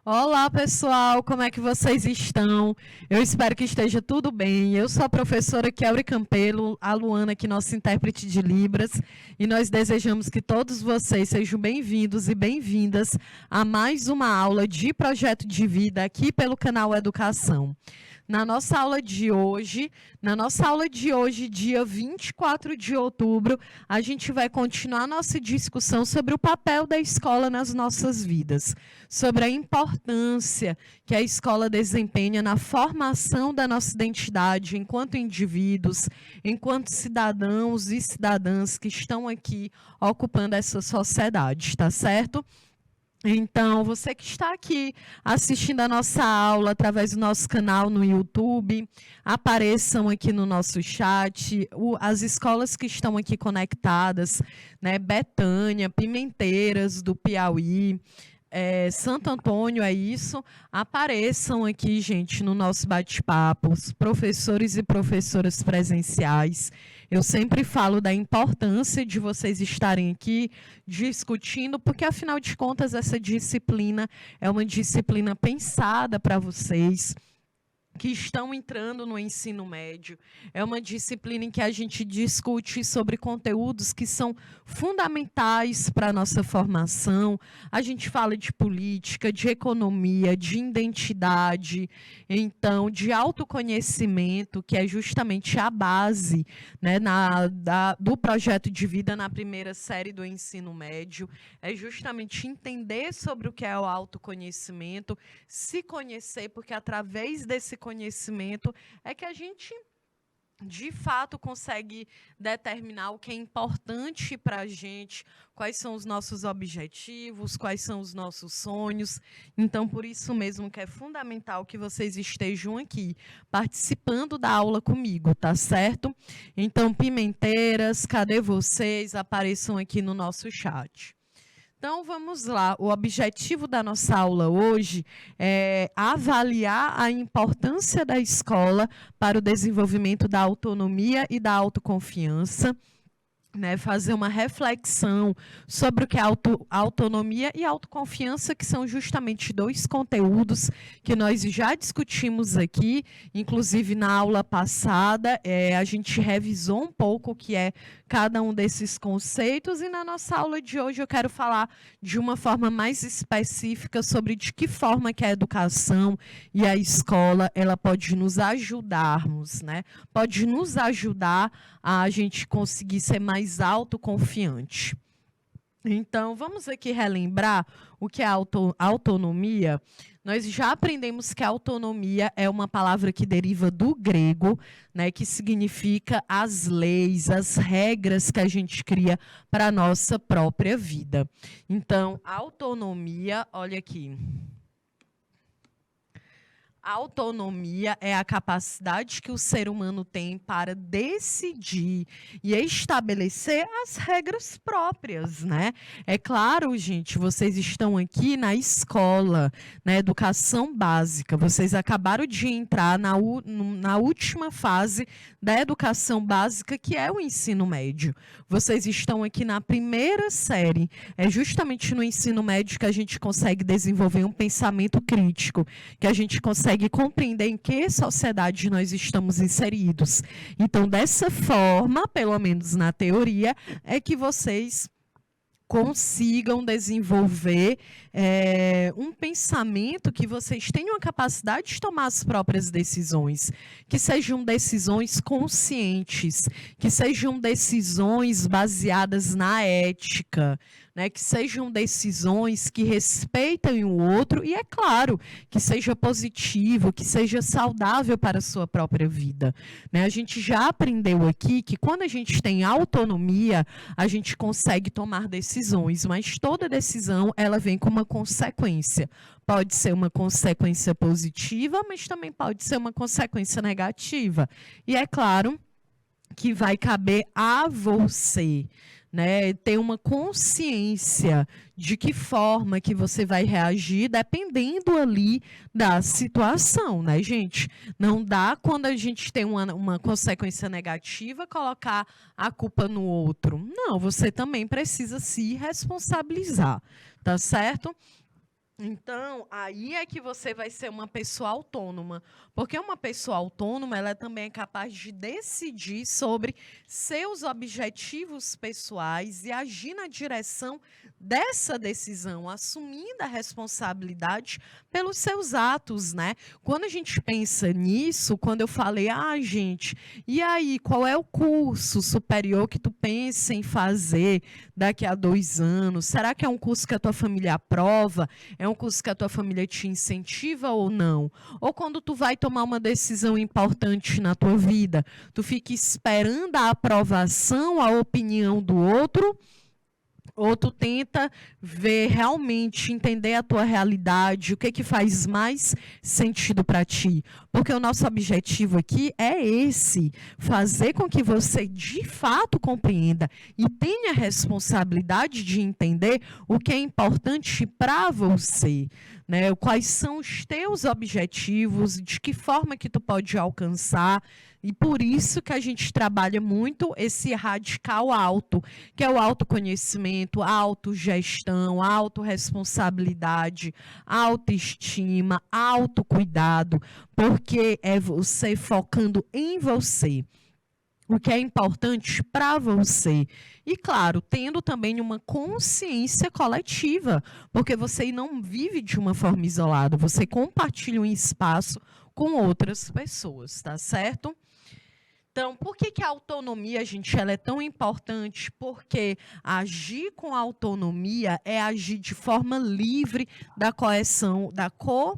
Olá, pessoal, como é que vocês estão? Eu espero que esteja tudo bem. Eu sou a professora Kelly Campelo, a Luana aqui, nossa intérprete de Libras, e nós desejamos que todos vocês sejam bem-vindos e bem-vindas a mais uma aula de projeto de vida aqui pelo canal Educação. Na nossa aula de hoje, dia 24 de outubro, a gente vai continuar nossa discussão sobre o papel da escola nas nossas vidas, sobre a importância que a escola desempenha na formação da nossa identidade enquanto indivíduos, enquanto cidadãos e cidadãs que estão aqui ocupando essa sociedade, tá certo? Então, você que está aqui assistindo a nossa aula através do nosso canal no YouTube, apareçam aqui no nosso chat, as escolas que estão aqui conectadas, né, Betânia, Pimenteiras do Piauí, Santo Antônio, é isso, apareçam aqui, gente, no nosso bate-papo, os professores e professoras presenciais. Eu sempre falo da importância de vocês estarem aqui discutindo, porque, afinal de contas, essa disciplina é uma disciplina pensada para vocês que estão entrando no ensino médio. É uma disciplina em que a gente discute sobre conteúdos que são fundamentais para a nossa formação. A gente fala de política, de economia, de identidade, então, de autoconhecimento, que é justamente a base, né, do projeto de vida na primeira série do ensino médio. É justamente entender sobre o que é o autoconhecimento, se conhecer, porque através desse conhecimento é que a gente, de fato, consegue determinar o que é importante para a gente, quais são os nossos objetivos, quais são os nossos sonhos. Então, por isso mesmo que é fundamental que vocês estejam aqui, participando da aula comigo, tá certo? Então, Pimenteiras, cadê vocês? Apareçam aqui no nosso chat. Então, vamos lá. O objetivo da nossa aula hoje é avaliar a importância da escola para o desenvolvimento da autonomia e da autoconfiança, né, fazer uma reflexão sobre o que é autonomia e autoconfiança, que são justamente dois conteúdos que nós já discutimos aqui, inclusive na aula passada, a gente revisou um pouco o que é cada um desses conceitos, e na nossa aula de hoje eu quero falar de uma forma mais específica sobre de que forma que a educação e a escola ela pode nos ajudarmos, né? Pode nos ajudar a gente conseguir ser mais autoconfiante. Então, vamos aqui relembrar o que é autonomia. Nós já aprendemos que a autonomia é uma palavra que deriva do grego, né, que significa as leis, as regras que a gente cria para a nossa própria vida. Então, autonomia, olha aqui. A autonomia é a capacidade que o ser humano tem para decidir e estabelecer as regras próprias, né? É claro, gente, vocês estão aqui na escola, na educação básica. Vocês acabaram de entrar na última fase da educação básica, que é o ensino médio. Vocês estão aqui na primeira série. É justamente no ensino médio que a gente consegue desenvolver um pensamento crítico, que a gente consegue compreender em que sociedade nós estamos inseridos. Então, dessa forma, pelo menos na teoria, é que vocês consigam desenvolver um pensamento que vocês tenham a capacidade de tomar as próprias decisões, que sejam decisões conscientes, que sejam decisões baseadas na ética, né, que sejam decisões que respeitem o outro e, é claro, que seja positivo, que seja saudável para a sua própria vida. Né? A gente já aprendeu aqui que quando a gente tem autonomia, a gente consegue tomar decisões, mas toda decisão ela vem com uma consequência. Pode ser uma consequência positiva, mas também pode ser uma consequência negativa. E é claro que vai caber a você, né, ter uma consciência de que forma que você vai reagir, dependendo ali da situação, né, gente? Não dá, quando a gente tem uma consequência negativa, colocar a culpa no outro. Não, você também precisa se responsabilizar, tá certo? Então, aí é que você vai ser uma pessoa autônoma, porque uma pessoa autônoma, ela também é capaz de decidir sobre seus objetivos pessoais e agir na direção dessa decisão, assumindo a responsabilidade pelos seus atos, né? Quando a gente pensa nisso, quando eu falei, gente, e aí, qual é o curso superior que tu pensa em fazer daqui a 2 anos? Será que é um curso que a tua família aprova? É um curso que a tua família te incentiva ou não? Ou quando tu vai tomar uma decisão importante na tua vida, tu fica esperando a aprovação, a opinião do outro, ou tu tenta ver realmente, entender a tua realidade, o que faz mais sentido para ti. Porque o nosso objetivo aqui é esse, fazer com que você de fato compreenda e tenha a responsabilidade de entender o que é importante para você, né? Quais são os teus objetivos, de que forma que tu pode alcançar. E por isso que a gente trabalha muito esse radical alto, que é o autoconhecimento, a autogestão, a autorresponsabilidade, a autoestima, autocuidado, porque é você focando em você, o que é importante para você. E, claro, tendo também uma consciência coletiva, porque você não vive de uma forma isolada, você compartilha um espaço com outras pessoas, tá certo? Então, por que a autonomia, gente, ela é tão importante? Porque agir com autonomia é agir de forma livre da coação, da coação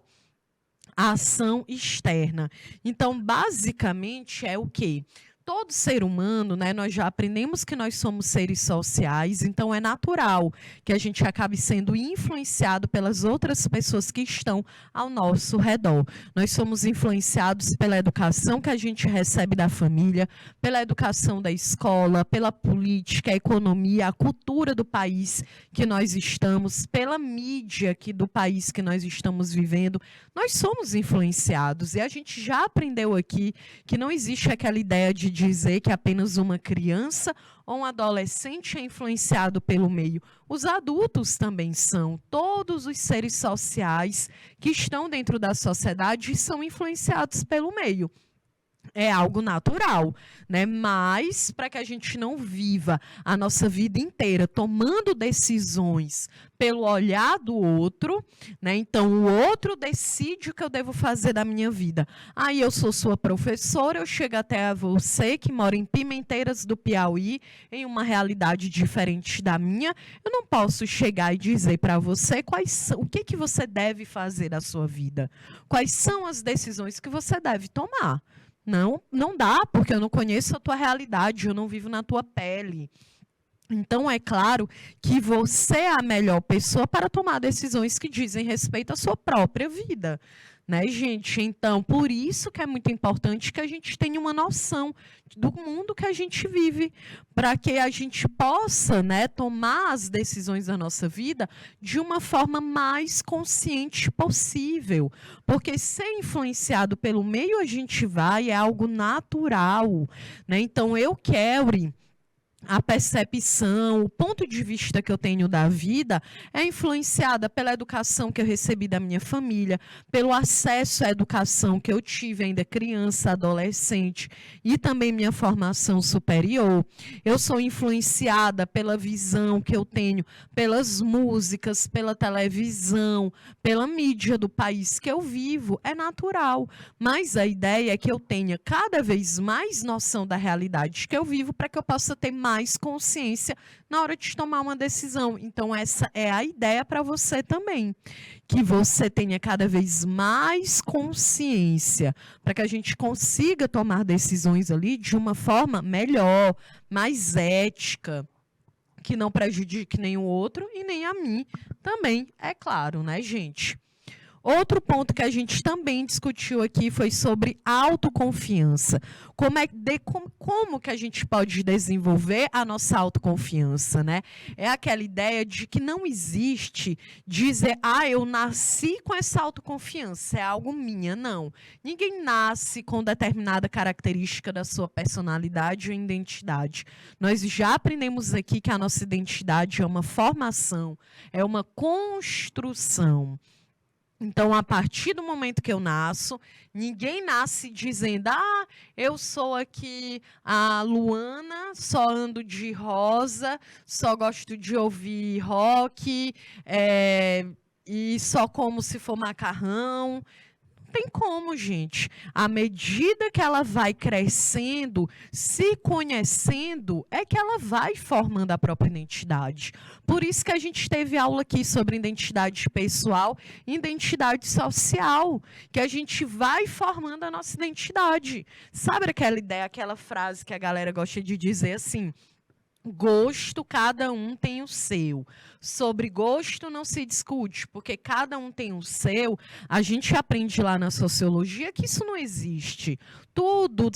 externa. Então, basicamente, é o quê? Todo ser humano, né, nós já aprendemos que nós somos seres sociais, então é natural que a gente acabe sendo influenciado pelas outras pessoas que estão ao nosso redor. Nós somos influenciados pela educação que a gente recebe da família, pela educação da escola, pela política, a economia, a cultura do país que nós estamos, pela mídia do país que nós estamos vivendo. Nós somos influenciados e a gente já aprendeu aqui que não existe aquela ideia de dizer que apenas uma criança ou um adolescente é influenciado pelo meio. Os adultos também são. Todos os seres sociais que estão dentro da sociedade são influenciados pelo meio. É algo natural, né? Mas para que a gente não viva a nossa vida inteira tomando decisões pelo olhar do outro, né? Então o outro decide o que eu devo fazer da minha vida. Aí eu sou sua professora, eu chego até você que mora em Pimenteiras do Piauí, em uma realidade diferente da minha, eu não posso chegar e dizer para você o que você deve fazer da sua vida, quais são as decisões que você deve tomar. Não dá, porque eu não conheço a tua realidade, eu não vivo na tua pele. Então, é claro que você é a melhor pessoa para tomar decisões que dizem respeito à sua própria vida, né, gente? Então, por isso que é muito importante que a gente tenha uma noção do mundo que a gente vive, para que a gente possa, né, tomar as decisões da nossa vida de uma forma mais consciente possível. Porque ser influenciado pelo meio a gente vai, é algo natural, né? Então, eu quero... A percepção, o ponto de vista que eu tenho da vida é influenciada pela educação que eu recebi da minha família, pelo acesso à educação que eu tive ainda criança, adolescente e também minha formação superior. Eu sou influenciada pela visão que eu tenho, pelas músicas, pela televisão, pela mídia do país que eu vivo. É natural, mas a ideia é que eu tenha cada vez mais noção da realidade que eu vivo para que eu possa ter mais consciência na hora de tomar uma decisão. Então, essa é a ideia para você também, que você tenha cada vez mais consciência, para que a gente consiga tomar decisões ali de uma forma melhor, mais ética, que não prejudique nem o outro e nem a mim também, é claro, né, gente? Outro ponto que a gente também discutiu aqui foi sobre autoconfiança. Como que a gente pode desenvolver a nossa autoconfiança, né? É aquela ideia de que não existe dizer, eu nasci com essa autoconfiança, é algo minha. Não. Ninguém nasce com determinada característica da sua personalidade ou identidade. Nós já aprendemos aqui que a nossa identidade é uma formação, é uma construção. Então, a partir do momento que eu nasço, ninguém nasce dizendo, eu sou aqui a Luana, só ando de rosa, só gosto de ouvir rock, e só como se for macarrão. Tem como, gente. À medida que ela vai crescendo, se conhecendo, é que ela vai formando a própria identidade. Por isso que a gente teve aula aqui sobre identidade pessoal e identidade social, que a gente vai formando a nossa identidade. Sabe aquela ideia, aquela frase que a galera gosta de dizer assim, gosto, cada um tem o seu. Sobre gosto não se discute, porque cada um tem o seu. A gente aprende lá na sociologia que isso não existe. Tudo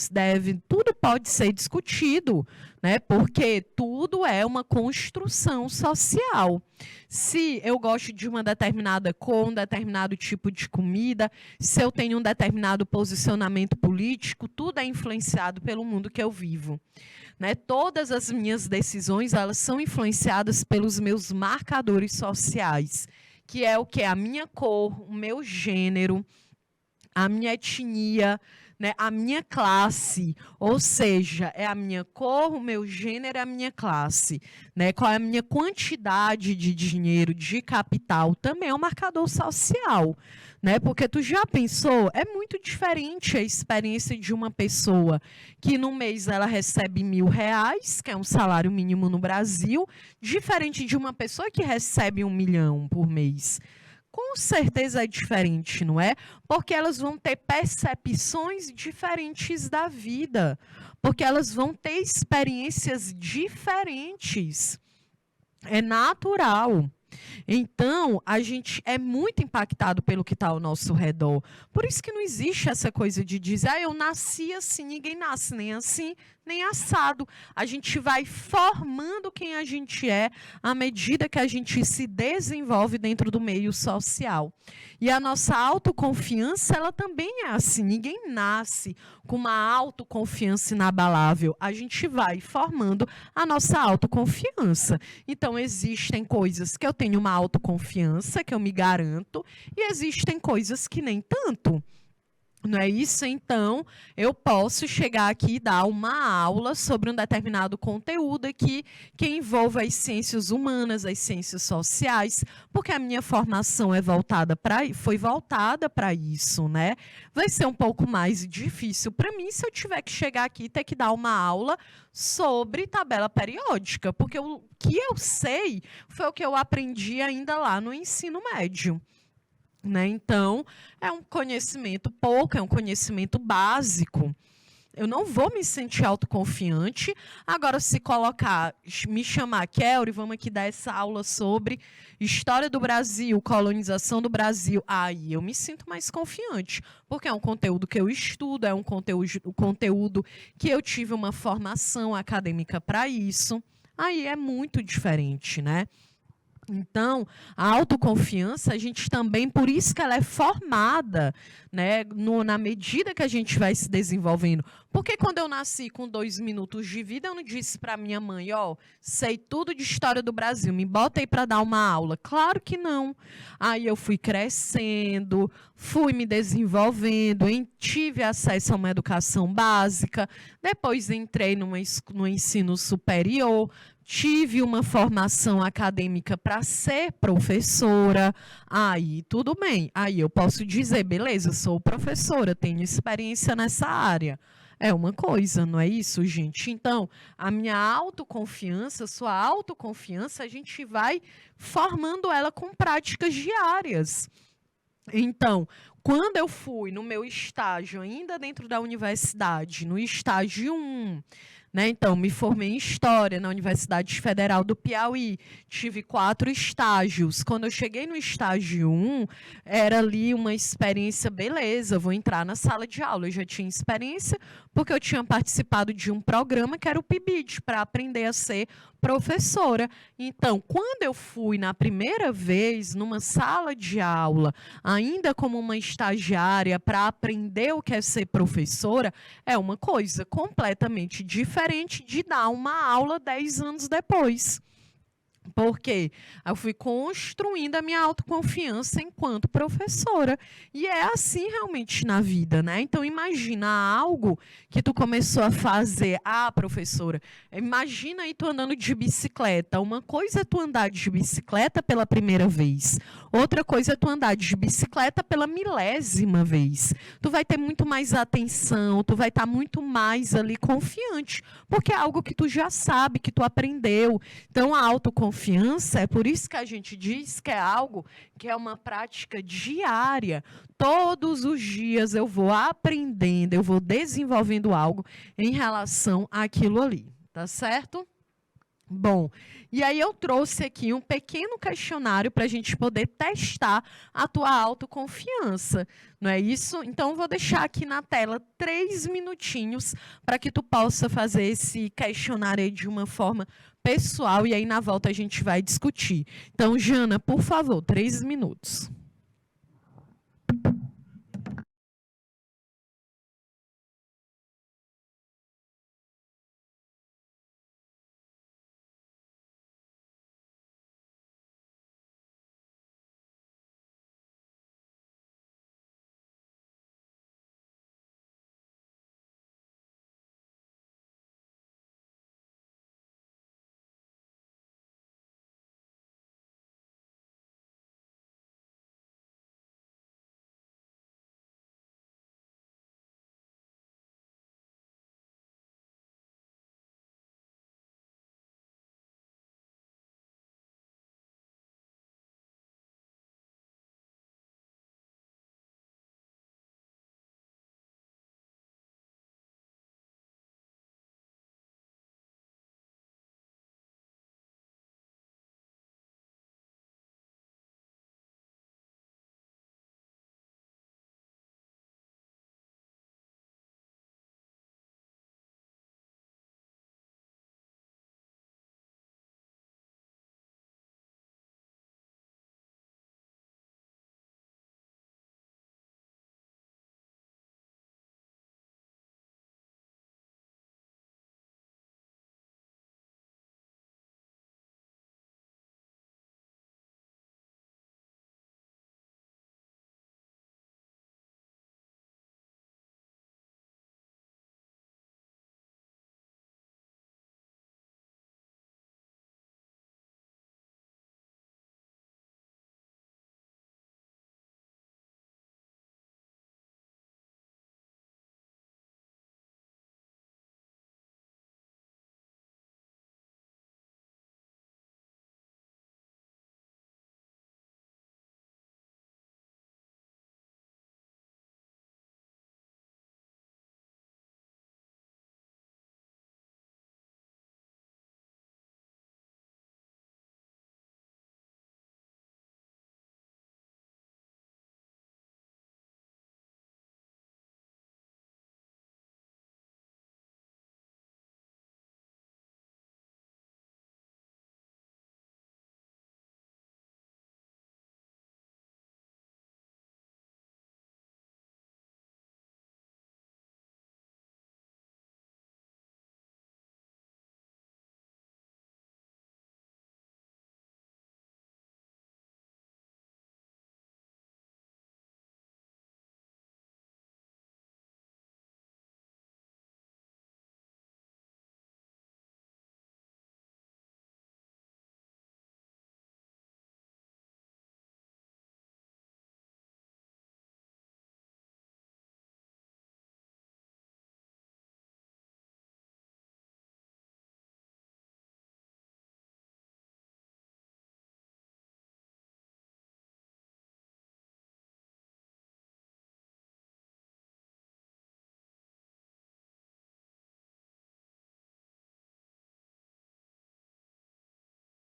pode ser discutido, né? Porque tudo é uma construção social. Se eu gosto de uma determinada cor, um determinado tipo de comida, se eu tenho um determinado posicionamento político, tudo é influenciado pelo mundo que eu vivo. Né? Todas as minhas decisões, elas são influenciadas pelos meus marcadores sociais, que é o que? A minha cor, o meu gênero, a minha etnia, né? A minha classe, ou seja, é a minha cor, o meu gênero e a minha classe. Né? Qual é a minha quantidade de dinheiro, de capital, também é um marcador social. Né? Porque tu já pensou, é muito diferente a experiência de uma pessoa que no mês ela recebe R$1.000, que é um salário mínimo no Brasil, diferente de uma pessoa que recebe 1 milhão por mês. Com certeza é diferente, não é? Porque elas vão ter percepções diferentes da vida, porque elas vão ter experiências diferentes. É natural. Então, a gente é muito impactado pelo que está ao nosso redor. Por isso que não existe essa coisa de dizer, eu nasci assim, ninguém nasce nem assim, nem assado. A gente vai formando quem a gente é à medida que a gente se desenvolve dentro do meio social. E a nossa autoconfiança, ela também é assim. Ninguém nasce com uma autoconfiança inabalável. A gente vai formando a nossa autoconfiança. Então, existem coisas que eu tenho uma autoconfiança, que eu me garanto, e existem coisas que nem tanto. Não é isso? Então, eu posso chegar aqui e dar uma aula sobre um determinado conteúdo aqui que envolva as ciências humanas, as ciências sociais, porque a minha formação foi voltada para isso, né? Vai ser um pouco mais difícil para mim se eu tiver que chegar aqui e ter que dar uma aula sobre tabela periódica, porque o que eu sei foi o que eu aprendi ainda lá no ensino médio. Né? Então, é um conhecimento pouco, é um conhecimento básico. Eu não vou me sentir autoconfiante. Agora, se me chamar, Kelly, vamos aqui dar essa aula sobre história do Brasil, colonização do Brasil. Aí eu me sinto mais confiante, porque é um conteúdo que eu estudo, é um conteúdo que eu tive uma formação acadêmica para isso. Aí é muito diferente, né? Então, a autoconfiança, a gente também, por isso que ela é formada, né, na medida que a gente vai se desenvolvendo. Porque quando eu nasci com 2 minutos de vida, eu não disse para minha mãe, sei tudo de história do Brasil, me bota aí para dar uma aula. Claro que não. Aí eu fui crescendo, fui me desenvolvendo, tive acesso a uma educação básica, depois entrei no ensino superior, tive uma formação acadêmica para ser professora, aí tudo bem. Aí eu posso dizer, beleza, sou professora, tenho experiência nessa área. É uma coisa, não é isso, gente? Então, a minha autoconfiança, sua autoconfiança, a gente vai formando ela com práticas diárias. Então, quando eu fui no meu estágio, ainda dentro da universidade, no estágio 1, né? Então, me formei em História na Universidade Federal do Piauí, tive 4 estágios. Quando eu cheguei no estágio 1, era ali uma experiência, beleza, vou entrar na sala de aula. Eu já tinha experiência, porque eu tinha participado de um programa que era o PIBID, para aprender a ser professora. Então, quando eu fui na primeira vez numa sala de aula, ainda como uma estagiária, para aprender o que é ser professora, é uma coisa completamente diferente de dar uma aula 10 anos depois. Porque eu fui construindo a minha autoconfiança enquanto professora. E é assim realmente na vida, né? Então, imagina algo que tu começou a fazer. Ah, professora, imagina aí tu andando de bicicleta. Uma coisa é tu andar de bicicleta pela primeira vez. Outra coisa é tu andar de bicicleta pela milésima vez. Tu vai ter muito mais atenção, tu vai estar muito mais ali confiante. Porque é algo que tu já sabe, que tu aprendeu. Então, a autoconfiança, é por isso que a gente diz que é algo que é uma prática diária. Todos os dias eu vou aprendendo, eu vou desenvolvendo algo em relação àquilo ali, tá certo? Bom, e aí eu trouxe aqui um pequeno questionário para a gente poder testar a tua autoconfiança, não é isso? Então, vou deixar aqui na tela 3 minutinhos para que tu possa fazer esse questionário aí de uma forma pessoal e aí na volta a gente vai discutir. Então, Jana, por favor, 3 minutos.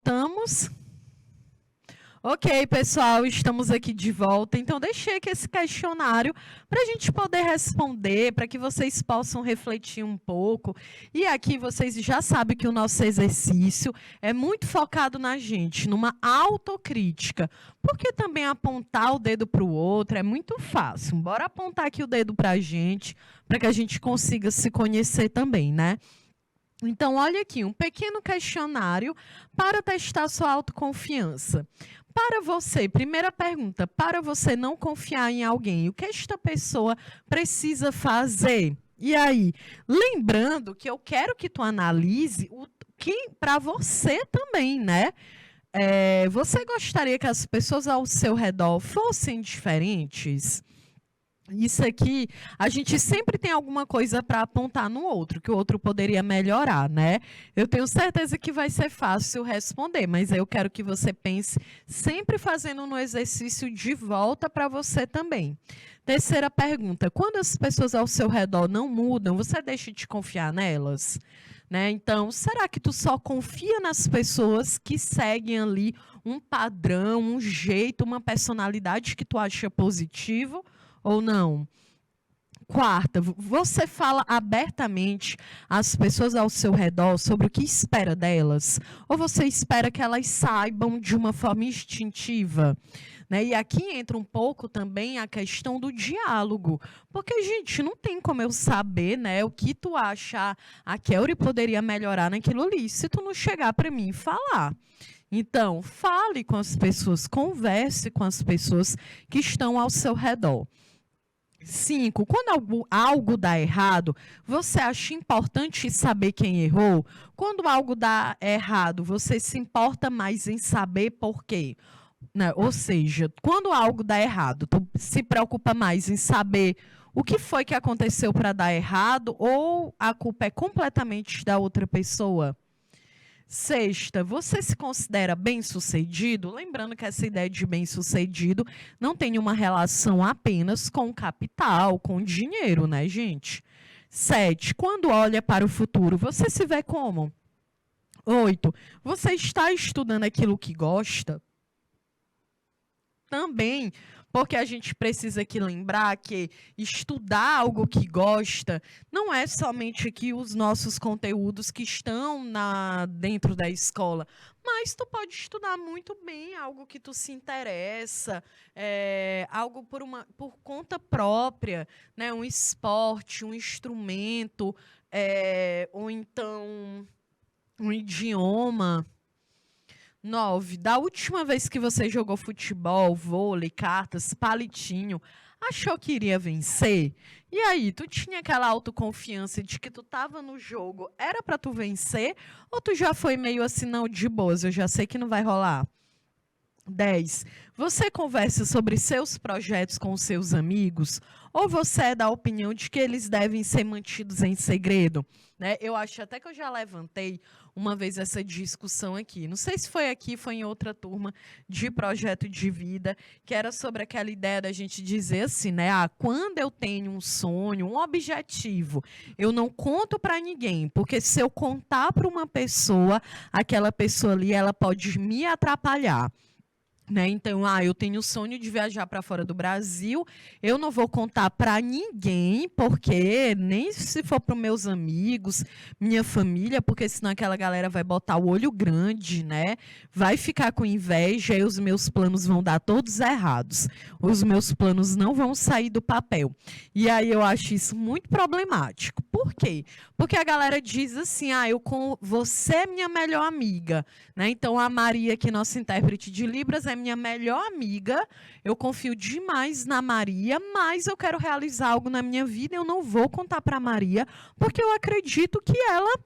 Voltamos. Ok, pessoal, estamos aqui de volta. Então, deixei aqui esse questionário para a gente poder responder, para que vocês possam refletir um pouco. E aqui vocês já sabem que o nosso exercício é muito focado na gente, numa autocrítica. Porque também apontar o dedo para o outro é muito fácil. Bora apontar aqui o dedo para a gente, para que a gente consiga se conhecer também, né? Então, olha aqui, um pequeno questionário para testar sua autoconfiança. Para você, primeira pergunta, para você não confiar em alguém, o que esta pessoa precisa fazer? E aí, lembrando que eu quero que tu analise o que para você também, né? Você gostaria que as pessoas ao seu redor fossem diferentes? Isso aqui, a gente sempre tem alguma coisa para apontar no outro, que o outro poderia melhorar, né? Eu tenho certeza que vai ser fácil responder, mas eu quero que você pense sempre fazendo no exercício de volta para você também. Terceira pergunta, quando as pessoas ao seu redor não mudam, você deixa de confiar nelas? Né? Então, será que tu só confia nas pessoas que seguem ali um padrão, um jeito, uma personalidade que tu acha positivo? Ou não? Quarta, você fala abertamente às pessoas ao seu redor sobre o que espera delas? Ou você espera que elas saibam de uma forma instintiva? Né? E aqui entra um pouco também a questão do diálogo. Porque, gente, não tem como eu saber, né, o que tu acha a Kelly poderia melhorar naquilo ali, se tu não chegar para mim e falar. Então, fale com as pessoas, converse com as pessoas que estão ao seu redor. 5. Quando algo dá errado, você acha importante saber quem errou? Quando algo dá errado, você se importa mais em saber por quê? Né? Ou seja, quando algo dá errado, tu se preocupa mais em saber o que foi que aconteceu para dar errado ou a culpa é completamente da outra pessoa? Sexta, você se considera bem-sucedido? Lembrando que essa ideia de bem-sucedido não tem uma relação apenas com capital, com dinheiro, né, gente? 7, quando olha para o futuro, você se vê como? 8, você está estudando aquilo que gosta? Também, porque a gente precisa aqui lembrar que estudar algo que gosta não é somente aqui os nossos conteúdos que estão dentro da escola, mas tu pode estudar muito bem algo que tu se interessa, algo por conta própria, né? Um esporte, um instrumento, ou então um idioma. 9. Da última vez que você jogou futebol, vôlei, cartas, palitinho, achou que iria vencer? E aí, tu tinha aquela autoconfiança de que tu estava no jogo, era para tu vencer? Ou tu já foi meio assim, não, de boas, eu já sei que não vai rolar? 10. Você conversa sobre seus projetos com seus amigos? Ou você é da opinião de que eles devem ser mantidos em segredo? Né? Eu acho até que eu já levantei uma vez essa discussão aqui. Não sei se foi aqui, foi em outra turma de projeto de vida, que era sobre aquela ideia da gente dizer assim, né? Quando eu tenho um sonho, um objetivo, eu não conto para ninguém, porque se eu contar para uma pessoa, aquela pessoa ali, ela pode me atrapalhar. Né? Então, eu tenho o sonho de viajar para fora do Brasil, eu não vou contar para ninguém, porque nem se for para os meus amigos, minha família, porque senão aquela galera vai botar o olho grande, né? Vai ficar com inveja e os meus planos vão dar todos errados. Os meus planos não vão sair do papel. E aí eu acho isso muito problemático. Por quê? Porque a galera diz assim, você é minha melhor amiga. Né? Então, a Maria, que é nossa intérprete de Libras, é minha melhor amiga, eu confio demais na Maria, mas eu quero realizar algo na minha vida, eu não vou contar para a Maria, porque eu acredito que ela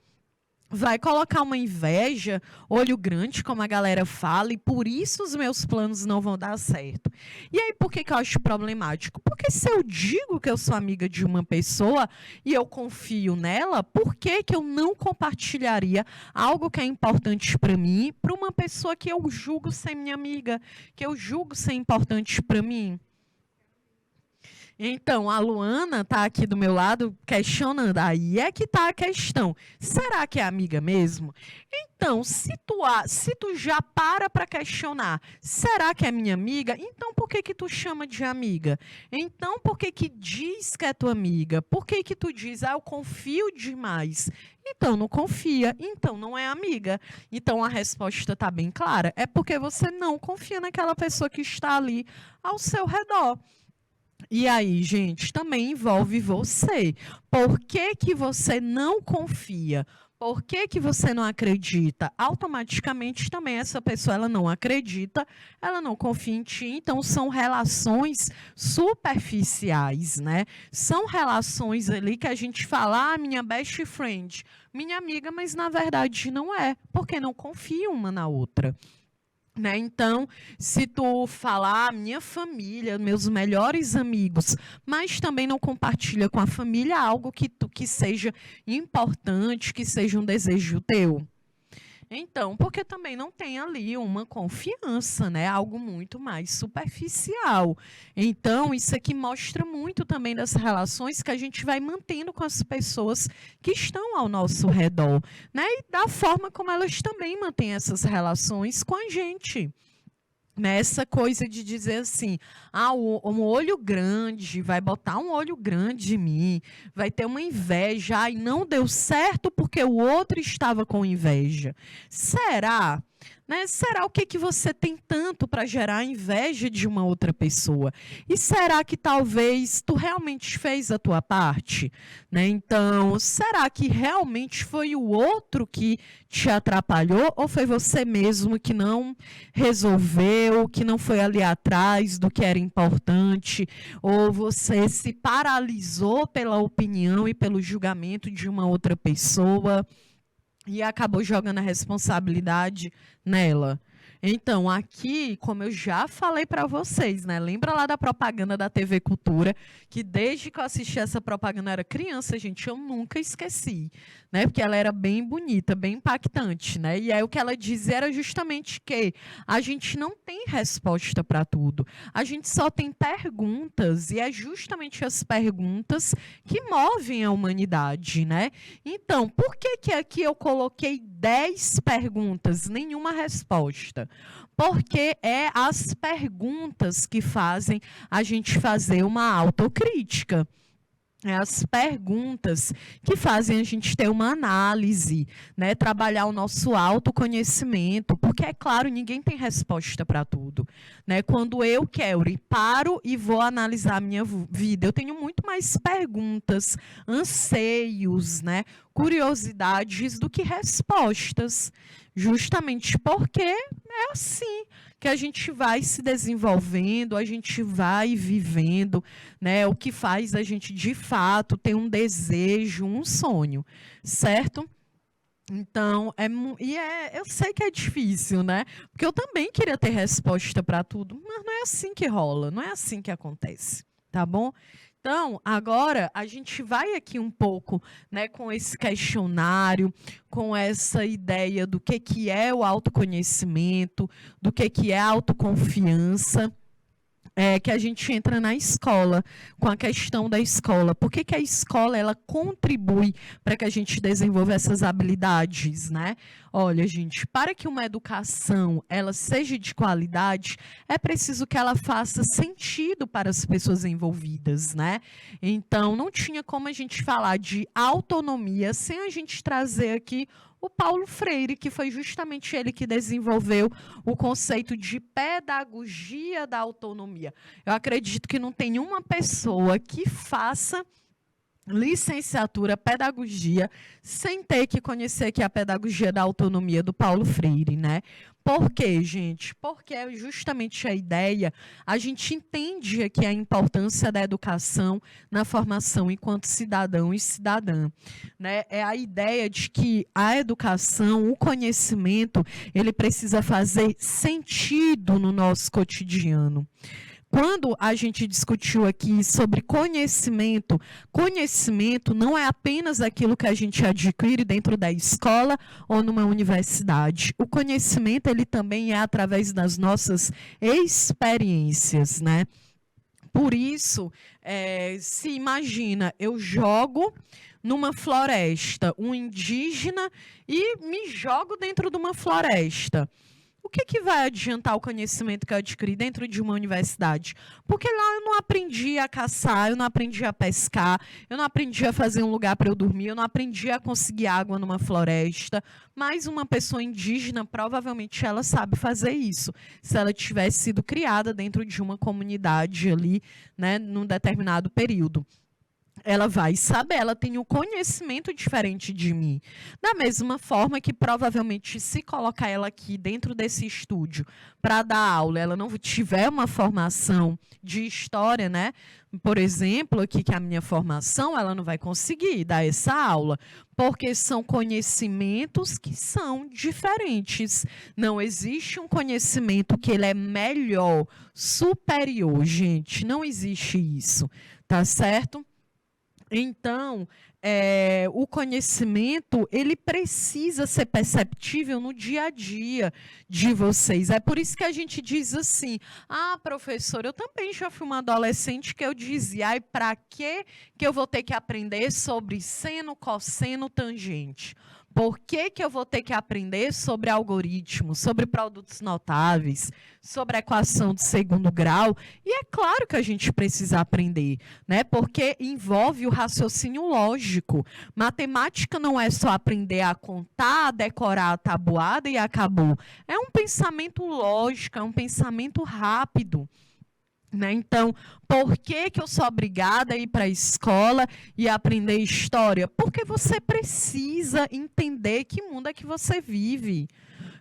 vai colocar uma inveja, olho grande, como a galera fala, e por isso os meus planos não vão dar certo. E aí, por que eu acho problemático? Porque se eu digo que eu sou amiga de uma pessoa e eu confio nela, por que eu não compartilharia algo que é importante para mim, para uma pessoa que eu julgo ser minha amiga, que eu julgo ser importante para mim? Então, a Luana está aqui do meu lado questionando. Aí é que está a questão. Será que é amiga mesmo? Então, se tu já para questionar, será que é minha amiga? Então, por que que tu chama de amiga? Então, por que que diz que é tua amiga? Por que que tu diz, eu confio demais? Então, não confia. Então, não é amiga. Então, a resposta está bem clara. É porque você não confia naquela pessoa que está ali ao seu redor. E aí, gente, também envolve você. Por que que você não confia? Por que que você não acredita? Automaticamente também essa pessoa ela não acredita, ela não confia em ti. Então são relações superficiais, né? São relações ali que a gente fala, minha best friend, minha amiga, mas na verdade não é, porque não confia uma na outra. Né? Então, se tu falar minha família, meus melhores amigos, mas também não compartilha com a família algo que seja importante, que seja um desejo teu. Então, porque também não tem ali uma confiança, né? Algo muito mais superficial. Então, isso aqui mostra muito também das relações que a gente vai mantendo com as pessoas que estão ao nosso redor, né? E da forma como elas também mantêm essas relações com a gente. Essa coisa de dizer assim, um olho grande, vai botar um olho grande em mim, vai ter uma inveja, e não deu certo porque o outro estava com inveja. Será? Né? Será o que você tem tanto para gerar inveja de uma outra pessoa? E será que talvez tu realmente fez a tua parte? Né? Então, será que realmente foi o outro que te atrapalhou ou foi você mesmo que não resolveu, que não foi ali atrás do que era importante, ou você se paralisou pela opinião e pelo julgamento de uma outra pessoa e acabou jogando a responsabilidade nela? Então, aqui, como eu já falei para vocês, né? Lembra lá da propaganda da TV Cultura, que desde que eu assisti essa propaganda era criança, gente, eu nunca esqueci, né? Porque ela era bem bonita, bem impactante, né? E aí o que ela dizia era justamente que a gente não tem resposta para tudo. A gente só tem perguntas, e é justamente as perguntas que movem a humanidade, né? Então, por que que aqui eu coloquei 10 perguntas, nenhuma resposta? Porque é as perguntas que fazem a gente fazer uma autocrítica. É as perguntas que fazem a gente ter uma análise, né? Trabalhar o nosso autoconhecimento, porque, é claro, ninguém tem resposta para tudo. Né? Quando eu, Kelly, paro e vou analisar a minha vida, eu tenho muito mais perguntas, anseios, né? Curiosidades do que respostas. Justamente porque é assim que a gente vai se desenvolvendo, a gente vai vivendo, né? O que faz a gente, de fato, ter um desejo, um sonho, certo? Então, eu sei que é difícil, né? Porque eu também queria ter resposta para tudo, mas não é assim que rola, não é assim que acontece, tá bom? Então, agora a gente vai aqui um pouco, né, com esse questionário, com essa ideia do que é o autoconhecimento, do que é a autoconfiança. Que a gente entra na escola, com a questão da escola. Por que que a escola ela contribui para que a gente desenvolva essas habilidades, né? Olha, gente, para que uma educação ela seja de qualidade, é preciso que ela faça sentido para as pessoas envolvidas, né? Então, não tinha como a gente falar de autonomia sem a gente trazer aqui o Paulo Freire, que foi justamente ele que desenvolveu o conceito de pedagogia da autonomia. Eu acredito que não tem uma pessoa que faça licenciatura pedagogia sem ter que conhecer aqui a pedagogia da autonomia do Paulo Freire, né? Por quê, gente? Porque é justamente a ideia, a gente entende aqui a importância da educação na formação enquanto cidadão e cidadã, né? É a ideia de que a educação, o conhecimento, ele precisa fazer sentido no nosso cotidiano. Quando a gente discutiu aqui sobre conhecimento, conhecimento não é apenas aquilo que a gente adquire dentro da escola ou numa universidade. O conhecimento, ele também é através das nossas experiências, né? Por isso, se imagina, eu jogo numa floresta, um indígena, e me jogo dentro de uma floresta. O que vai adiantar o conhecimento que eu adquiri dentro de uma universidade? Porque lá eu não aprendi a caçar, eu não aprendi a pescar, eu não aprendi a fazer um lugar para eu dormir, eu não aprendi a conseguir água numa floresta. Mas uma pessoa indígena, provavelmente ela sabe fazer isso. Se ela tivesse sido criada dentro de uma comunidade ali, né, num determinado período. Ela vai saber, ela tem um conhecimento diferente de mim. Da mesma forma que, provavelmente, se colocar ela aqui dentro desse estúdio para dar aula, ela não tiver uma formação de história, né? Por exemplo, aqui que é a minha formação, ela não vai conseguir dar essa aula, porque são conhecimentos que são diferentes. Não existe um conhecimento que ele é melhor, superior, gente. Não existe isso, tá certo? Então, o conhecimento, ele precisa ser perceptível no dia a dia de vocês. É por isso que a gente diz assim, professor, eu também já fui uma adolescente que eu dizia, para que eu vou ter que aprender sobre seno, cosseno, tangente? Por que eu vou ter que aprender sobre algoritmos, sobre produtos notáveis, sobre equação de segundo grau? E é claro que a gente precisa aprender, né? Porque envolve o raciocínio lógico. Matemática não é só aprender a contar, a decorar a tabuada e acabou. É um pensamento lógico, é um pensamento rápido. Né? Então, por que eu sou obrigada a ir para a escola e aprender história? Porque você precisa entender que mundo é que você vive.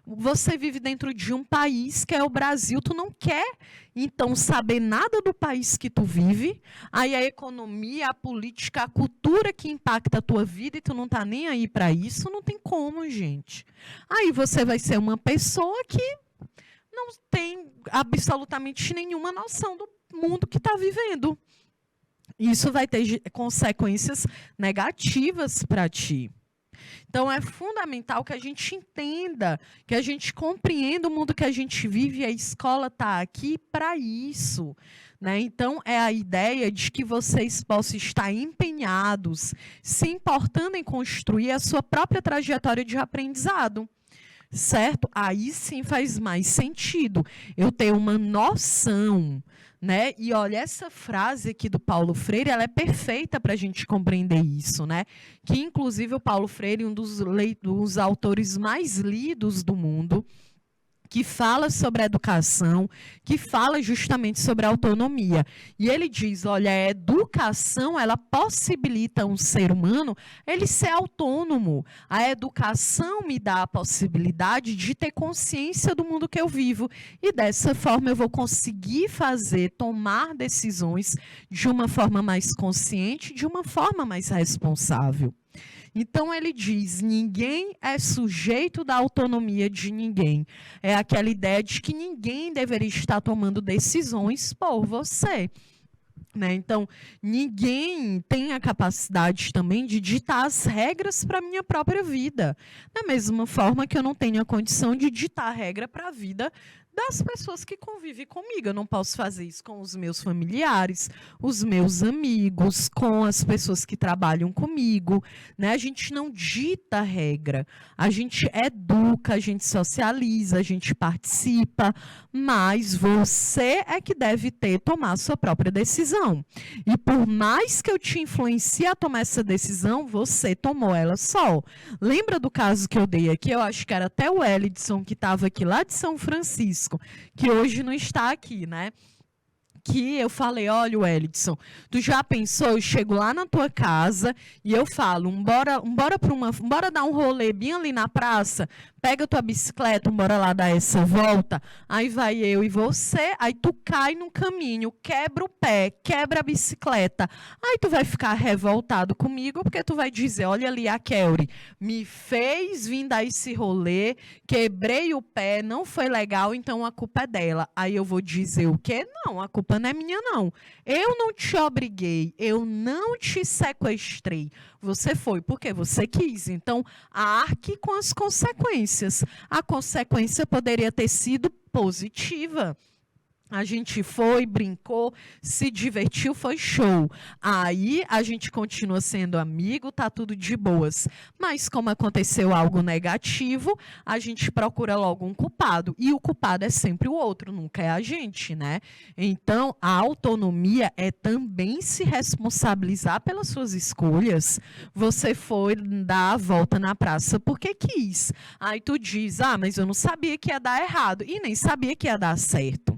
Você vive dentro de um país que é o Brasil, tu não quer, então, saber nada do país que tu vive, aí a economia, a política, a cultura que impacta a tua vida e tu não tá nem aí para isso, não tem como, gente. Aí você vai ser uma pessoa que não tem absolutamente nenhuma noção do mundo que está vivendo. Isso vai ter consequências negativas para ti. Então, é fundamental que a gente entenda, que a gente compreenda o mundo que a gente vive e a escola está aqui para isso. Né? Então, é a ideia de que vocês possam estar empenhados, se importando em construir a sua própria trajetória de aprendizado. Certo? Aí sim faz mais sentido eu ter uma noção, né? E olha, essa frase aqui do Paulo Freire, ela é perfeita para a gente compreender isso, né? Que inclusive o Paulo Freire, um dos autores mais lidos do mundo, que fala sobre a educação, que fala justamente sobre a autonomia. E ele diz, olha, a educação, ela possibilita um ser humano ele ser autônomo. A educação me dá a possibilidade de ter consciência do mundo que eu vivo. E dessa forma eu vou conseguir tomar decisões de uma forma mais consciente, de uma forma mais responsável. Então, ele diz, ninguém é sujeito da autonomia de ninguém. É aquela ideia de que ninguém deveria estar tomando decisões por você. Né? Então, ninguém tem a capacidade também de ditar as regras para a minha própria vida. Da mesma forma que eu não tenho a condição de ditar a regra para a vida das pessoas que convivem comigo. Eu não posso fazer isso com os meus familiares, os meus amigos, com as pessoas que trabalham comigo. Né? A gente não dita a regra, a gente educa, a gente socializa, a gente participa, mas você é que deve tomar a sua própria decisão. E por mais que eu te influencie a tomar essa decisão, você tomou ela só. Lembra do caso que eu dei aqui? Eu acho que era até o Elidson, que estava aqui lá de São Francisco, que hoje não está aqui, né? Que eu falei, olha, Elidson, tu já pensou, eu chego lá na tua casa e eu falo, bora dar um rolê bem ali na praça, pega tua bicicleta, bora lá dar essa volta, aí vai eu e você, aí tu cai no caminho, quebra o pé, quebra a bicicleta, aí tu vai ficar revoltado comigo, porque tu vai dizer, olha ali a Kelly, me fez vir dar esse rolê, quebrei o pé, não foi legal, então a culpa é dela. Aí eu vou dizer o quê? Não, a culpa não é minha, não. Eu não te obriguei, eu não te sequestrei. Você foi porque você quis. Então, arque com as consequências. A consequência poderia ter sido positiva. A gente foi, brincou, se divertiu, foi show. Aí a gente continua sendo amigo, tá tudo de boas. Mas como aconteceu algo negativo, a gente procura logo um culpado. E o culpado é sempre o outro, nunca é a gente, né? Então, a autonomia é também se responsabilizar pelas suas escolhas. Você foi dar a volta na praça porque quis. Aí tu diz, mas eu não sabia que ia dar errado. E nem sabia que ia dar certo.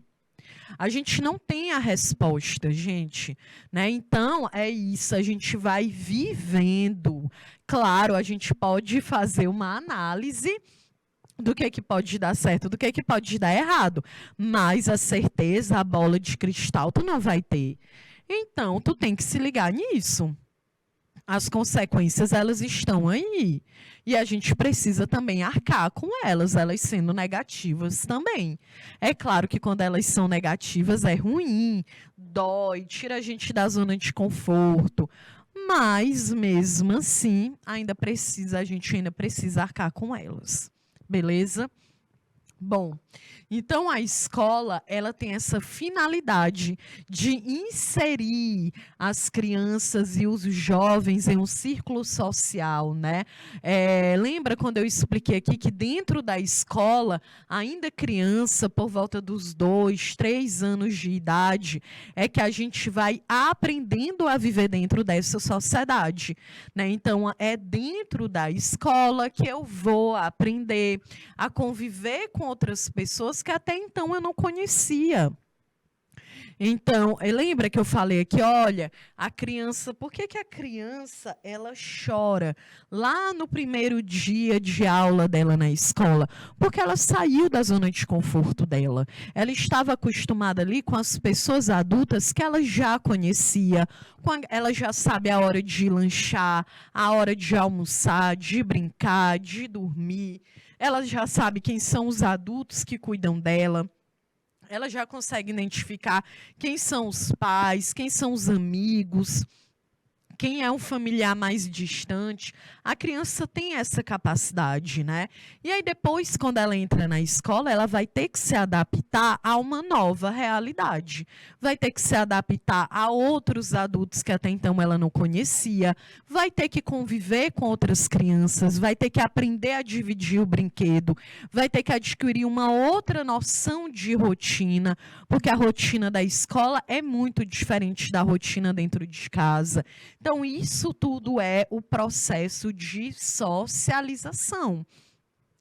A gente não tem a resposta, gente, né? Então, é isso, a gente vai vivendo. Claro, a gente pode fazer uma análise do que pode dar certo, do que pode dar errado, mas a certeza, a bola de cristal, tu não vai ter. Então, tu tem que se ligar nisso. As consequências, elas estão aí. E a gente precisa também arcar com elas sendo negativas também. É claro que quando elas são negativas é ruim, dói, tira a gente da zona de conforto. Mas, mesmo assim, a gente ainda precisa arcar com elas. Beleza? Bom, então a escola, ela tem essa finalidade de inserir as crianças e os jovens em um círculo social, né? Lembra quando eu expliquei aqui que dentro da escola, ainda criança, por volta dos 2, 3 anos de idade, é que a gente vai aprendendo a viver dentro dessa sociedade, né? Então, é dentro da escola que eu vou aprender a conviver com outras pessoas que até então eu não conhecia. Então, lembra que eu falei aqui, olha, a criança, por que a criança, ela chora lá no primeiro dia de aula dela na escola? Porque ela saiu da zona de conforto dela. Ela estava acostumada ali com as pessoas adultas que ela já conhecia, ela já sabe a hora de lanchar, a hora de almoçar, de brincar, de dormir. Ela já sabe quem são os adultos que cuidam dela. Ela já consegue identificar quem são os pais, quem são os amigos, quem é um familiar mais distante. A criança tem essa capacidade, né? E aí depois, quando ela entra na escola, ela vai ter que se adaptar a uma nova realidade. Vai ter que se adaptar a outros adultos que até então ela não conhecia. Vai ter que conviver com outras crianças. Vai ter que aprender a dividir o brinquedo. Vai ter que adquirir uma outra noção de rotina, porque a rotina da escola é muito diferente da rotina dentro de casa. Então, isso tudo é o processo de socialização.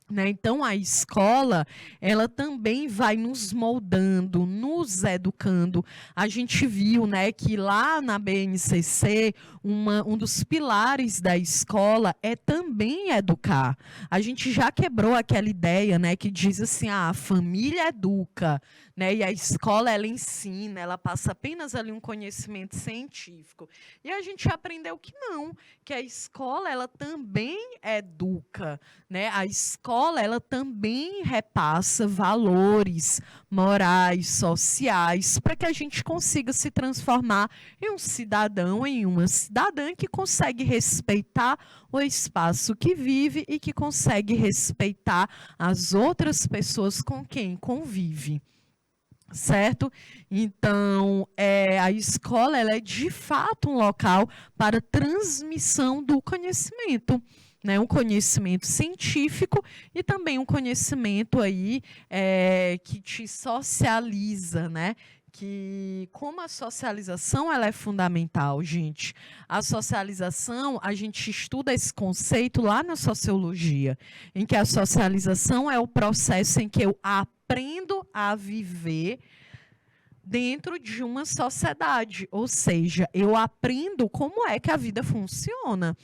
Né? Então, a escola, ela também vai nos moldando, nos educando. A gente viu, né, que lá na BNCC, um dos pilares da escola é também educar. A gente já quebrou aquela ideia, né, que diz assim, a família educa, né, e a escola, ela ensina, ela passa apenas ali um conhecimento científico. E a gente aprendeu que não, que a escola, ela também educa, né? A escola, ela também repassa valores morais, sociais, para que a gente consiga se transformar em um cidadão, em uma cidadã que consegue respeitar o espaço que vive e que consegue respeitar as outras pessoas com quem convive. Certo? Então, a escola, ela é de fato um local para transmissão do conhecimento, né? Um conhecimento científico e também um conhecimento aí que te socializa, né? Que como a socialização ela é fundamental, gente. A socialização, a gente estuda esse conceito lá na sociologia, em que a socialização é o processo em que eu aprendo a viver dentro de uma sociedade, ou seja, eu aprendo como é que a vida funciona.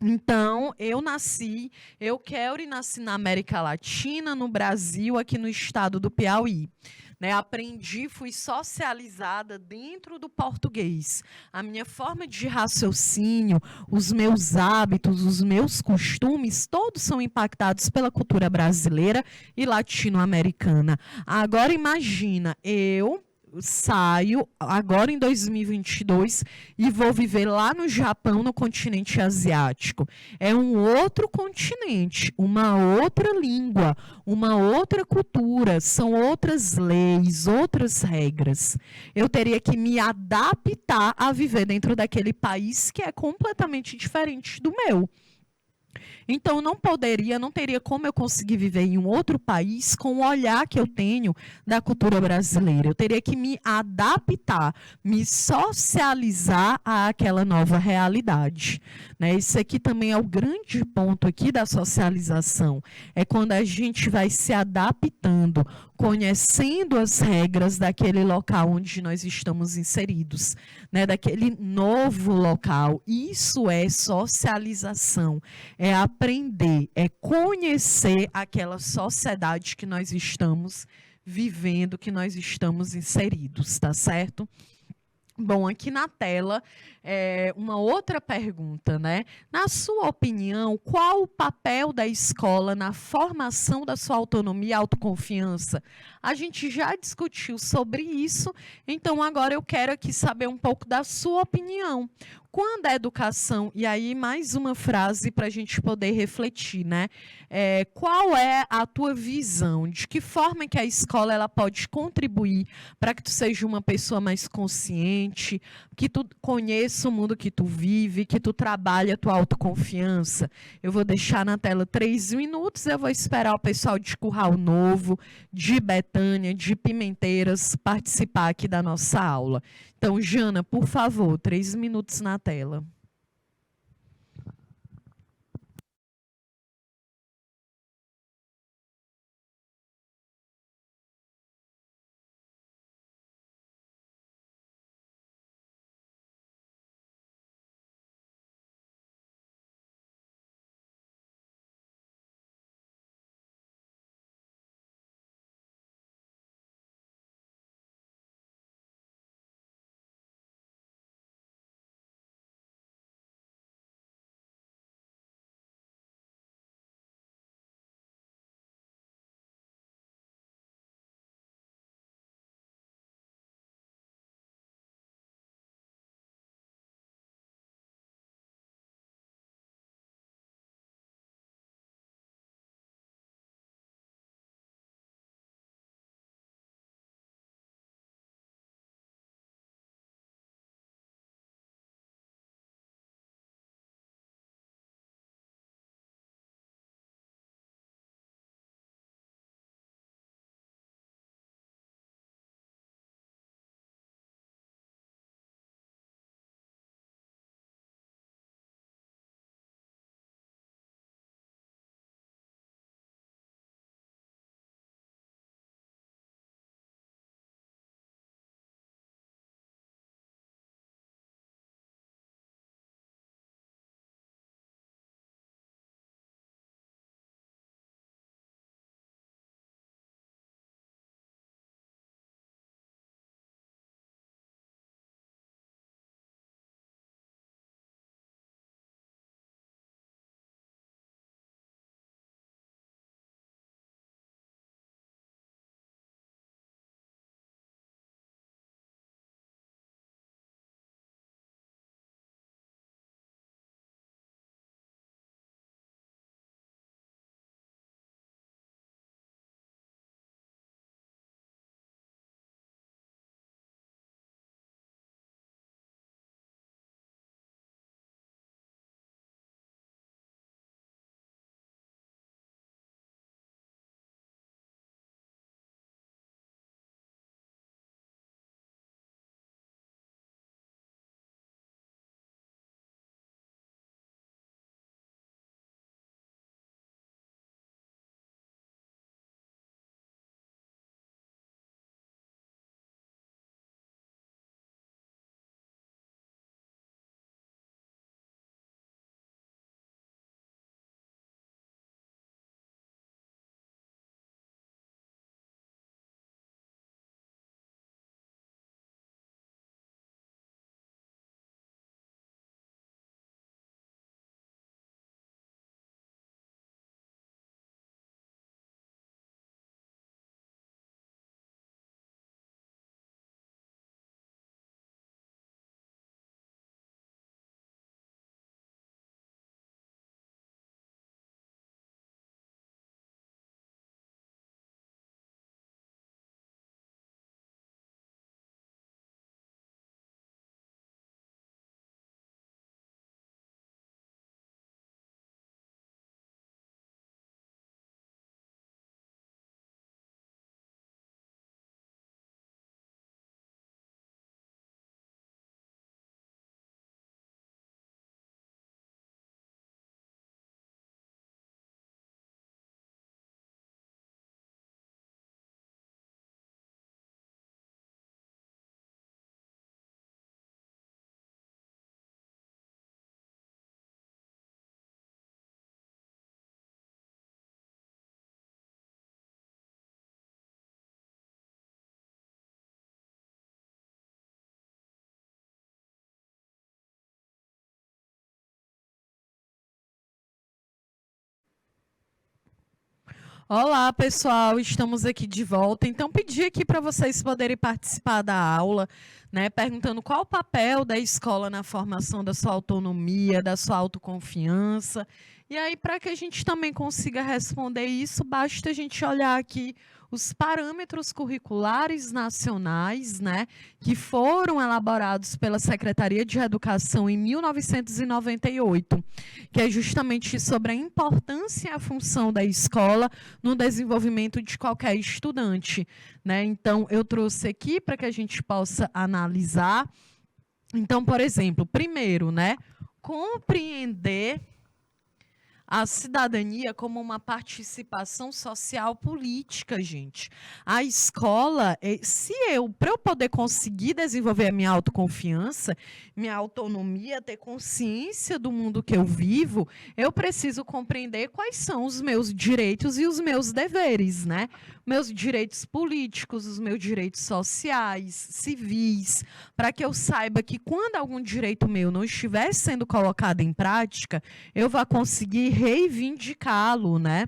Então, eu quero nasci na América Latina, no Brasil, aqui no estado do Piauí. Né, aprendi, fui socializada dentro do português. A minha forma de raciocínio, os meus hábitos, os meus costumes, todos são impactados pela cultura brasileira e latino-americana. Agora, imagina, eu saio agora em 2022 e vou viver lá no Japão, no continente asiático. É um outro continente, uma outra língua, uma outra cultura, são outras leis, outras regras. Eu teria que me adaptar a viver dentro daquele país que é completamente diferente do meu. Então, não teria como eu conseguir viver em um outro país com o olhar que eu tenho da cultura brasileira. Eu teria que me adaptar, me socializar àquela nova realidade. Né? Isso aqui também é o grande ponto aqui da socialização. É quando a gente vai se adaptando, conhecendo as regras daquele local onde nós estamos inseridos, né? Daquele novo local. Isso é socialização, é aprender, é conhecer aquela sociedade que nós estamos vivendo, que nós estamos inseridos, tá certo? Bom, aqui na tela, uma outra pergunta, né? Na sua opinião, qual o papel da escola na formação da sua autonomia e autoconfiança? A gente já discutiu sobre isso, então agora eu quero aqui saber um pouco da sua opinião. Quando a educação, e aí mais uma frase para a gente poder refletir, né? Qual é a tua visão? De que forma que a escola ela pode contribuir para que tu seja uma pessoa mais consciente, que tu conheça o mundo que tu vive, que tu trabalhe a tua autoconfiança? Eu vou deixar na tela 3 minutos, eu vou esperar o pessoal de Curral Novo, de Betânia, de Pimenteiras participar aqui da nossa aula. Então, Jana, por favor, 3 minutos na tela. Olá, pessoal, estamos aqui de volta. Então, pedi aqui para vocês poderem participar da aula, né, perguntando qual o papel da escola na formação da sua autonomia, da sua autoconfiança. E aí, para que a gente também consiga responder isso, basta a gente olhar aqui os parâmetros curriculares nacionais, né, que foram elaborados pela Secretaria de Educação em 1998, que é justamente sobre a importância e a função da escola no desenvolvimento de qualquer estudante, né? Então, eu trouxe aqui para que a gente possa analisar. Então, por exemplo, primeiro, né, compreender a cidadania como uma participação social política, gente. A escola, para eu poder conseguir desenvolver a minha autoconfiança, minha autonomia, ter consciência do mundo que eu vivo, eu preciso compreender quais são os meus direitos e os meus deveres, né? Meus direitos políticos, os meus direitos sociais, civis, para que eu saiba que quando algum direito meu não estiver sendo colocado em prática, eu vá conseguir reivindicá-lo, né?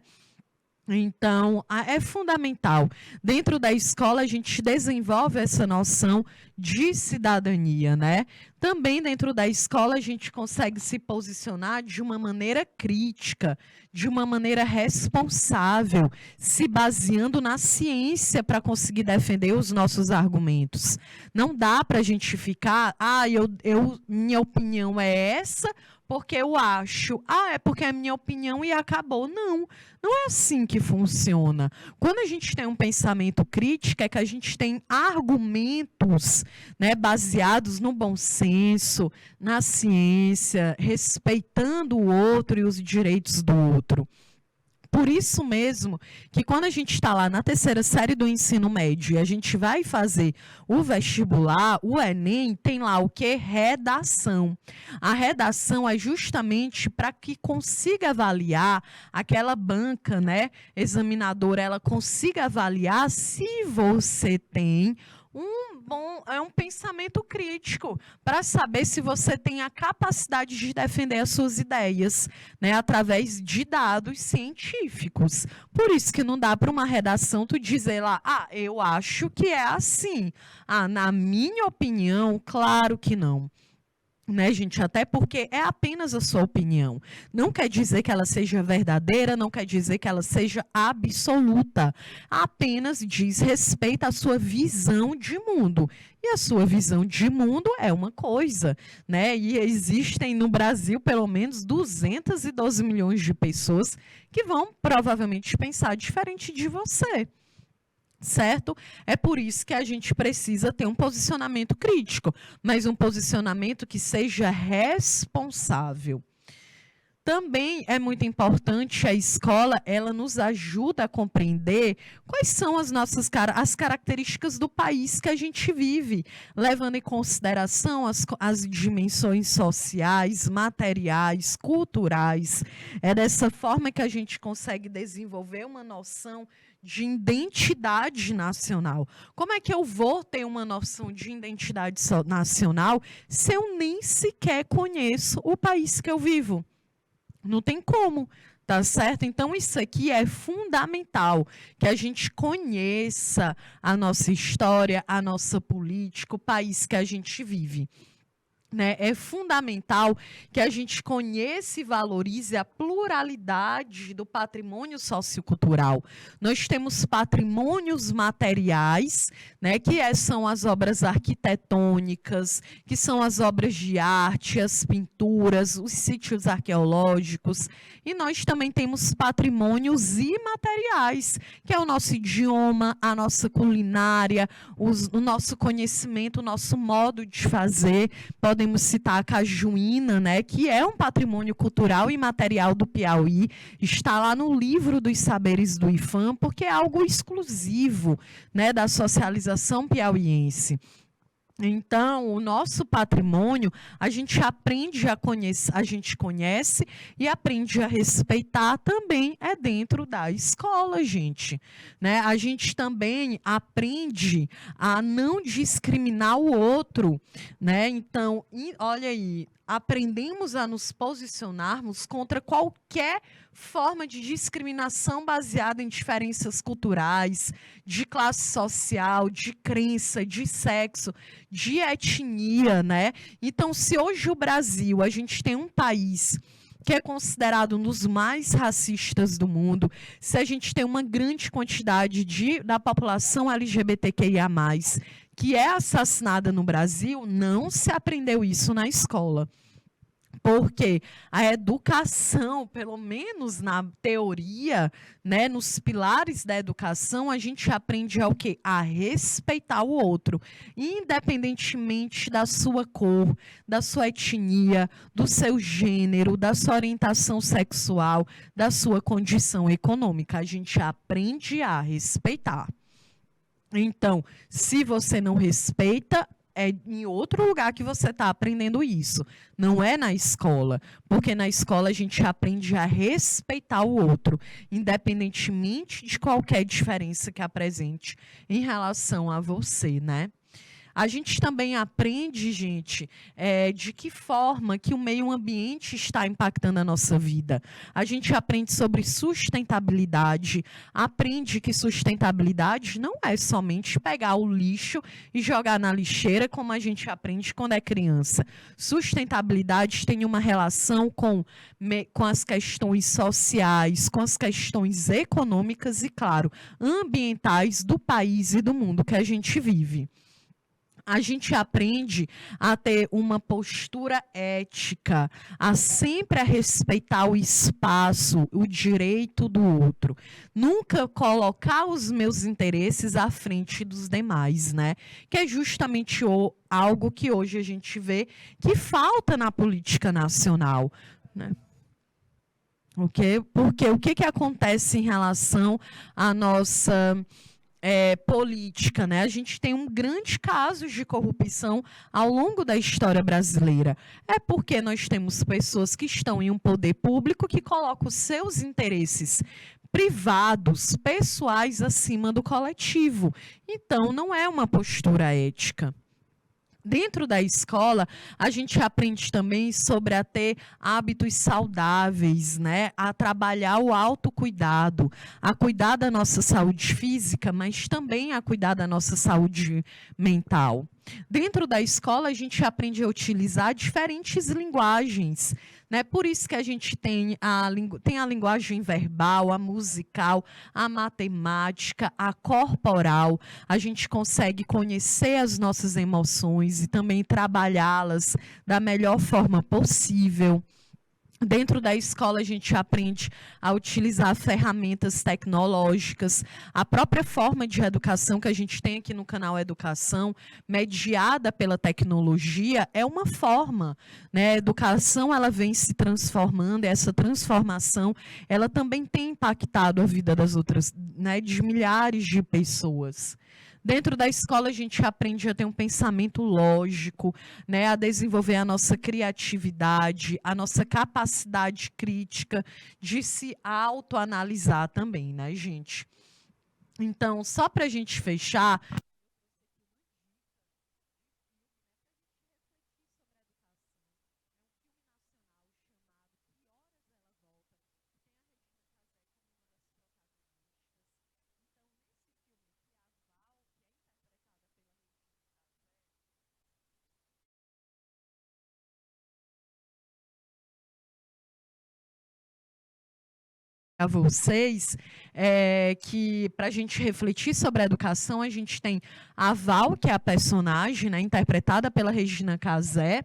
Então, é fundamental. Dentro da escola, a gente desenvolve essa noção de cidadania, né? Também dentro da escola, a gente consegue se posicionar de uma maneira crítica, de uma maneira responsável, se baseando na ciência para conseguir defender os nossos argumentos. Não dá para a gente ficar, minha opinião é essa, porque eu acho, é porque é a minha opinião e acabou. Não, não é assim que funciona. Quando a gente tem um pensamento crítico, é que a gente tem argumentos, né, baseados no bom senso, na ciência, respeitando o outro e os direitos do outro. Por isso mesmo que quando a gente está lá na terceira série do ensino médio e a gente vai fazer o vestibular, o Enem, tem lá o que? Redação. A redação é justamente para que consiga avaliar aquela banca, né, examinadora, ela consiga avaliar se você tem um pensamento crítico para saber se você tem a capacidade de defender as suas ideias, né, através de dados científicos. Por isso que não dá para uma redação tu dizer lá, eu acho que é assim. Na minha opinião, claro que não. Né, gente? Até porque é apenas a sua opinião. Não quer dizer que ela seja verdadeira, não quer dizer que ela seja absoluta. Apenas diz respeito à sua visão de mundo. E a sua visão de mundo é uma coisa, né? E existem no Brasil pelo menos 212 milhões de pessoas que vão provavelmente pensar diferente de você. Certo? É por isso que a gente precisa ter um posicionamento crítico, mas um posicionamento que seja responsável. Também é muito importante a escola, ela nos ajuda a compreender quais são as características do país que a gente vive, levando em consideração as dimensões sociais, materiais, culturais. É dessa forma que a gente consegue desenvolver uma noção de identidade nacional. Como é que eu vou ter uma noção de identidade nacional se eu nem sequer conheço o país que eu vivo? Não tem como, tá certo? Então, isso aqui é fundamental, que a gente conheça a nossa história, a nossa política, o país que a gente vive. Né? É fundamental que a gente conheça e valorize a pluralidade do patrimônio sociocultural. Nós temos patrimônios materiais, né, que são as obras arquitetônicas, que são as obras de arte, as pinturas, os sítios arqueológicos, e nós também temos patrimônios imateriais, que é o nosso idioma, a nossa culinária, o nosso conhecimento, o nosso modo de fazer. Podemos citar a cajuína, né, que é um patrimônio cultural e material do Piauí, está lá no livro dos saberes do IFAM, porque é algo exclusivo, né, da socialização piauiense. Então, o nosso patrimônio, a gente aprende a conhecer, a gente conhece e aprende a respeitar também é dentro da escola, gente, né? A gente também aprende a não discriminar o outro, né? Então, olha aí, aprendemos a nos posicionarmos contra qualquer forma de discriminação baseada em diferenças culturais, de classe social, de crença, de sexo, de etnia, né? Então, se hoje o Brasil, a gente tem um país que é considerado um dos mais racistas do mundo, se a gente tem uma grande quantidade da população LGBTQIA+, que é assassinada no Brasil, não se aprendeu isso na escola. Porque a educação, pelo menos na teoria, né, nos pilares da educação, a gente aprende ao quê? A respeitar o outro, independentemente da sua cor, da sua etnia, do seu gênero, da sua orientação sexual, da sua condição econômica. A gente aprende a respeitar. Então, se você não respeita, é em outro lugar que você está aprendendo isso. Não é na escola. Porque na escola a gente aprende a respeitar o outro, independentemente de qualquer diferença que apresente em relação a você, né? A gente também aprende, gente, de que forma que o meio ambiente está impactando a nossa vida. A gente aprende sobre sustentabilidade, aprende que sustentabilidade não é somente pegar o lixo e jogar na lixeira, como a gente aprende quando é criança. Sustentabilidade tem uma relação com as questões sociais, com as questões econômicas e, claro, ambientais do país e do mundo que a gente vive. A gente aprende a ter uma postura ética, a sempre respeitar o espaço, o direito do outro. Nunca colocar os meus interesses à frente dos demais, né? Que é justamente algo que hoje a gente vê que falta na política nacional, né? Porque o que acontece em relação à nossa política, né? A gente tem um grande caso de corrupção ao longo da história brasileira. É porque nós temos pessoas que estão em um poder público que colocam os seus interesses privados, pessoais, acima do coletivo. Então, não é uma postura ética. Dentro da escola, a gente aprende também sobre a ter hábitos saudáveis, né? A trabalhar o autocuidado, a cuidar da nossa saúde física, mas também a cuidar da nossa saúde mental. Dentro da escola, a gente aprende a utilizar diferentes linguagens, né? Por isso que a gente tem a linguagem verbal, a musical, a matemática, a corporal. A gente consegue conhecer as nossas emoções e também trabalhá-las da melhor forma possível. Dentro da escola, a gente aprende a utilizar ferramentas tecnológicas. A própria forma de educação que a gente tem aqui no canal Educação, mediada pela tecnologia, é uma forma, né? A educação, ela vem se transformando, e essa transformação, ela também tem impactado a vida das outras, né, de milhares de pessoas. Dentro da escola, a gente aprende a ter um pensamento lógico, né, a desenvolver a nossa criatividade, a nossa capacidade crítica de se autoanalisar também, né, gente? Então, só para a gente fechar, a vocês, que para a gente refletir sobre a educação, a gente tem a Val, que é a personagem, né, interpretada pela Regina Casé,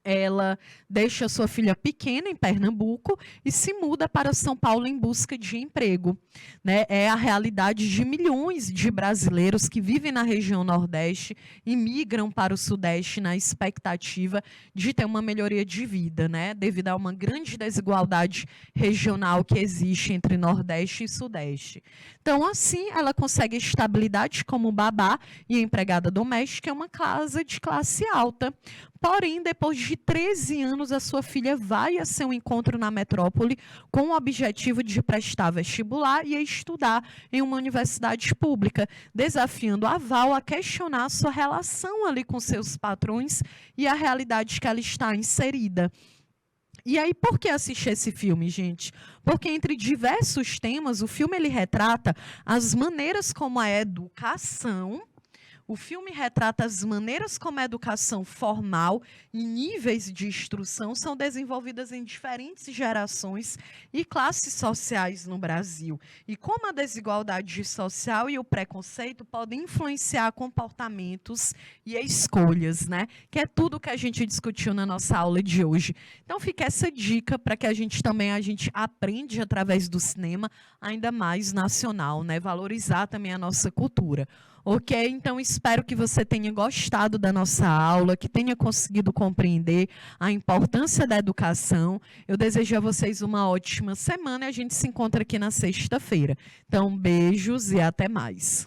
ela deixa sua filha pequena em Pernambuco e se muda para São Paulo em busca de emprego, né? É a realidade de milhões de brasileiros que vivem na região Nordeste e migram para o Sudeste na expectativa de ter uma melhoria de vida, né? Devido a uma grande desigualdade regional que existe entre Nordeste e Sudeste. Então, assim, ela consegue estabilidade como babá e empregada doméstica em uma casa de classe alta. Porém, depois de 13 anos, a sua filha vai a seu encontro na metrópole com o objetivo de prestar vestibular e estudar em uma universidade pública, desafiando a Val a questionar a sua relação ali com seus patrões e a realidade que ela está inserida. E aí, por que assistir esse filme, gente? Porque entre diversos temas, o filme ele retrata as maneiras como a educação. O filme retrata as maneiras como a educação formal e níveis de instrução são desenvolvidas em diferentes gerações e classes sociais no Brasil. E como a desigualdade social e o preconceito podem influenciar comportamentos e escolhas, né? Que é tudo que a gente discutiu na nossa aula de hoje. Então fica essa dica para que a gente aprende através do cinema ainda mais nacional, né? Valorizar também a nossa cultura. Ok? Então, espero que você tenha gostado da nossa aula, que tenha conseguido compreender a importância da educação. Eu desejo a vocês uma ótima semana e a gente se encontra aqui na sexta-feira. Então, beijos e até mais.